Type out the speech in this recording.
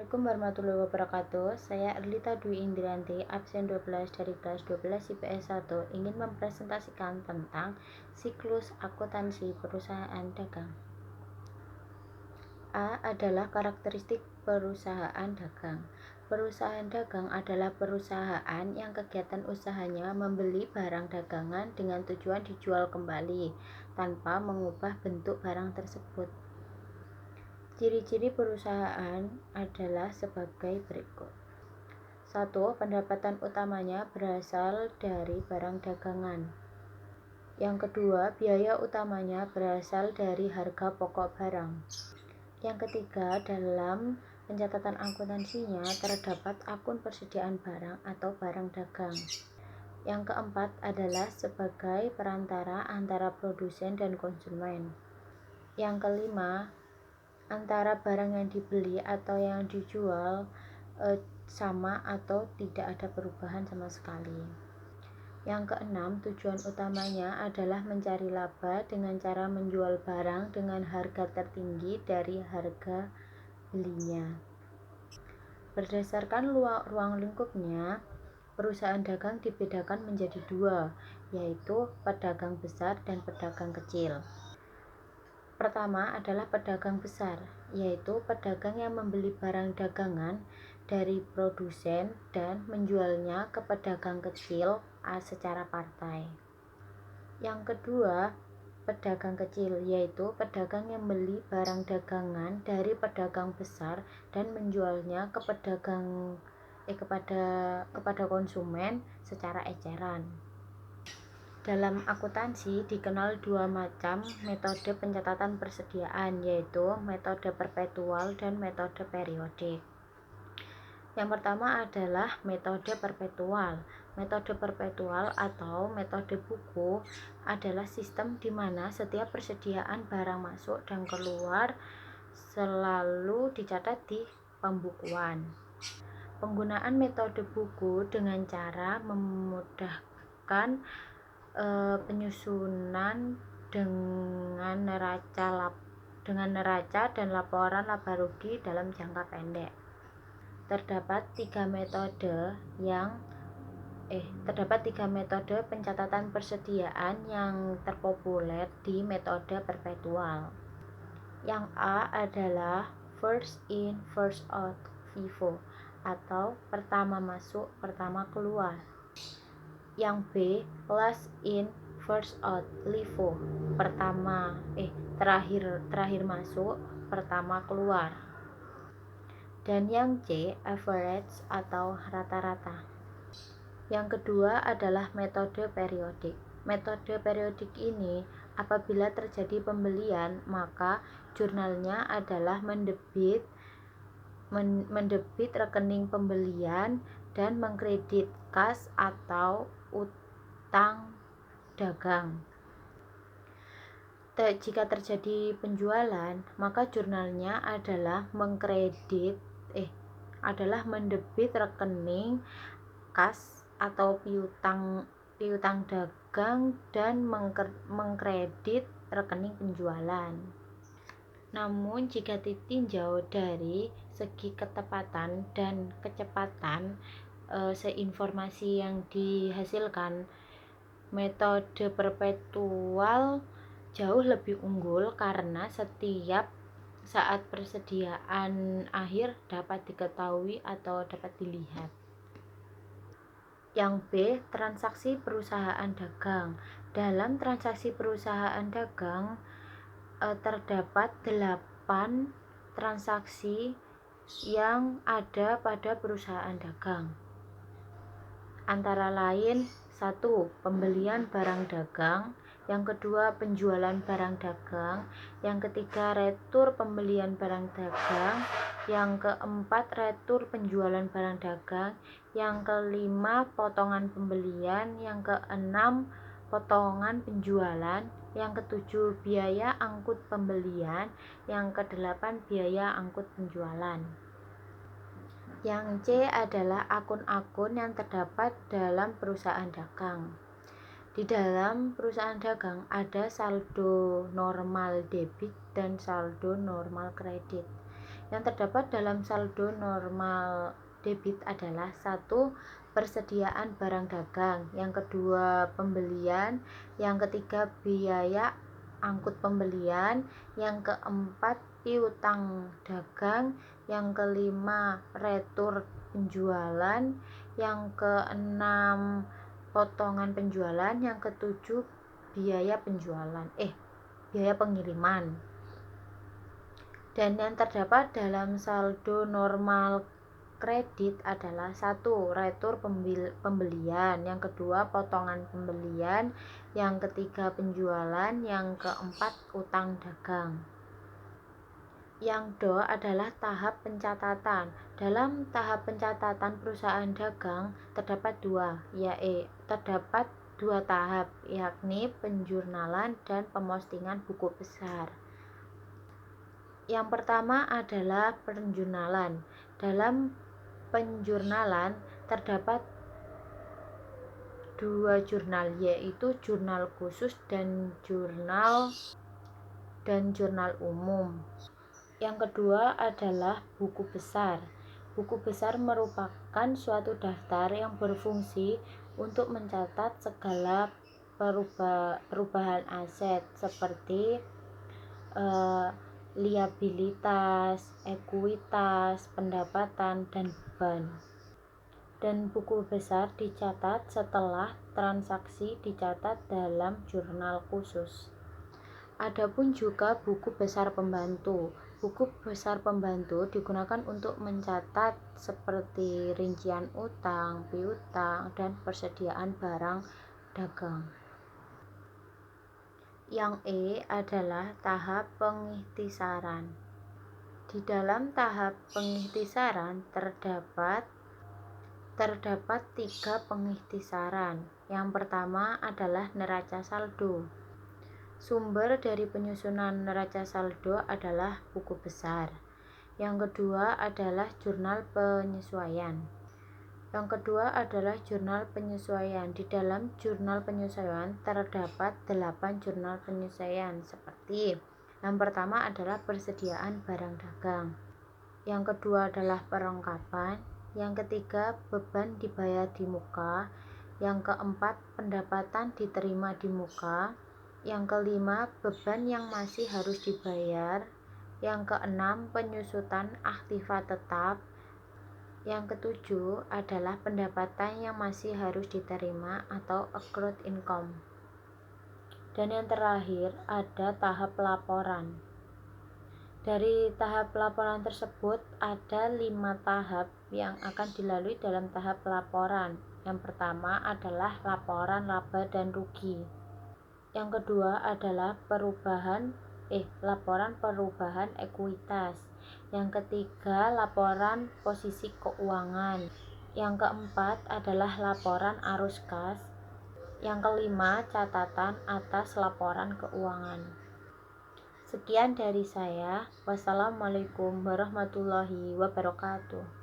Assalamualaikum warahmatullahi wabarakatuh. Saya Erlita Dwi Indrianti, absen 12 dari kelas 12 IPS 1, ingin mempresentasikan tentang siklus akuntansi perusahaan dagang. A adalah karakteristik perusahaan dagang. Perusahaan dagang adalah perusahaan yang kegiatan usahanya membeli barang dagangan dengan tujuan dijual kembali tanpa mengubah bentuk barang tersebut. Ciri-ciri perusahaan adalah sebagai berikut. 1. Pendapatan utamanya berasal dari barang dagangan. Yang kedua, biaya utamanya berasal dari harga pokok barang. Yang ketiga, dalam pencatatan akuntansinya terdapat akun persediaan barang atau barang dagang. Yang keempat adalah sebagai perantara antara produsen dan konsumen. Yang kelima, antara barang yang dibeli atau yang dijual sama atau tidak ada perubahan sama sekali. Yang keenam, tujuan utamanya adalah mencari laba dengan cara menjual barang dengan harga tertinggi dari harga belinya. Berdasarkan ruang lingkupnya, perusahaan dagang dibedakan menjadi dua, yaitu pedagang besar dan pedagang kecil. Pertama adalah pedagang besar, yaitu pedagang yang membeli barang dagangan dari produsen dan menjualnya ke pedagang kecil secara partai. Yang kedua, pedagang kecil, yaitu pedagang yang membeli barang dagangan dari pedagang besar dan menjualnya ke kepada konsumen secara eceran. Dalam akuntansi dikenal dua macam metode pencatatan persediaan, yaitu metode perpetual dan metode periodik. Yang pertama adalah metode perpetual. Metode perpetual atau metode buku adalah sistem di mana setiap persediaan barang masuk dan keluar selalu dicatat di pembukuan. Penggunaan metode buku dengan cara memudahkan penyusunan dengan neraca dan laporan laba rugi dalam jangka pendek. Terdapat tiga metode pencatatan persediaan yang terpopuler di metode perpetual. Yang A adalah first in first out FIFO atau pertama masuk pertama keluar. Yang B, last in first out LIFO, terakhir masuk pertama keluar. Dan yang C, average atau rata-rata. Yang kedua adalah metode periodik. Metode periodik ini apabila terjadi pembelian, maka jurnalnya adalah mendebit rekening pembelian dan mengkredit kas atau utang dagang. Jika terjadi penjualan, maka jurnalnya adalah mendebit rekening kas atau piutang dagang dan mengkredit rekening penjualan. Namun jika ditinjau dari segi ketepatan dan kecepatan seinformasi yang dihasilkan, metode perpetual jauh lebih unggul karena setiap saat persediaan akhir dapat diketahui atau dapat dilihat. Yang B, transaksi perusahaan dagang. Dalam transaksi perusahaan dagang terdapat 8 transaksi yang ada pada perusahaan dagang. Antara lain 1. Pembelian barang dagang. Yang kedua, penjualan barang dagang. Yang ketiga, retur pembelian barang dagang. Yang keempat, retur penjualan barang dagang. Yang kelima, potongan pembelian. Yang keenam, potongan penjualan. Yang ketujuh, biaya angkut pembelian. Yang kedelapan, biaya angkut penjualan. Yang C adalah akun-akun yang terdapat dalam perusahaan dagang. Di dalam perusahaan dagang ada saldo normal debit dan saldo normal kredit. Yang terdapat dalam saldo normal debit adalah: 1. Persediaan barang dagang, yang kedua pembelian, yang ketiga biaya angkut pembelian, yang keempat piutang dagang, yang kelima retur penjualan, yang keenam potongan penjualan, yang ketujuh biaya biaya pengiriman. Dan yang terdapat dalam saldo normal kredit adalah: 1. Retur pembelian, yang kedua potongan pembelian, yang ketiga penjualan, yang keempat utang dagang. Yang do adalah tahap pencatatan. Dalam tahap pencatatan perusahaan dagang terdapat dua tahap, yakni penjurnalan dan pemostingan buku besar. Yang pertama adalah penjurnalan. Dalam penjurnalan terdapat dua jurnal, yaitu jurnal khusus dan jurnal umum. Yang kedua adalah buku besar. Buku besar merupakan suatu daftar yang berfungsi untuk mencatat segala perubahan aset seperti liabilitas, ekuitas, pendapatan, dan beban. Dan buku besar dicatat setelah transaksi dicatat dalam jurnal khusus. Adapun juga buku besar pembantu. Buku besar pembantu digunakan untuk mencatat seperti rincian utang, piutang, dan persediaan barang dagang. Yang E adalah tahap pengikhtisaran. Di dalam tahap pengikhtisaran terdapat 3 pengikhtisaran. Yang pertama adalah neraca saldo. Sumber dari penyusunan neraca saldo adalah buku besar. Yang kedua adalah jurnal penyesuaian. Yang kedua adalah jurnal penyesuaian. Di dalam jurnal penyesuaian terdapat 8 jurnal penyesuaian seperti: yang pertama adalah persediaan barang dagang, yang kedua adalah perlengkapan, yang ketiga beban dibayar di muka, yang keempat pendapatan diterima di muka, yang kelima beban yang masih harus dibayar, yang keenam penyusutan aktiva tetap, yang ketujuh adalah pendapatan yang masih harus diterima atau accrued income. Dan yang terakhir ada tahap laporan. Dari tahap laporan tersebut ada 5 tahap yang akan dilalui dalam tahap laporan. Yang pertama adalah laporan laba dan rugi. Yang kedua adalah laporan perubahan ekuitas. Yang ketiga laporan posisi keuangan. Yang keempat adalah laporan arus kas. Yang kelima catatan atas laporan keuangan. Sekian dari saya. Wassalamualaikum warahmatullahi wabarakatuh.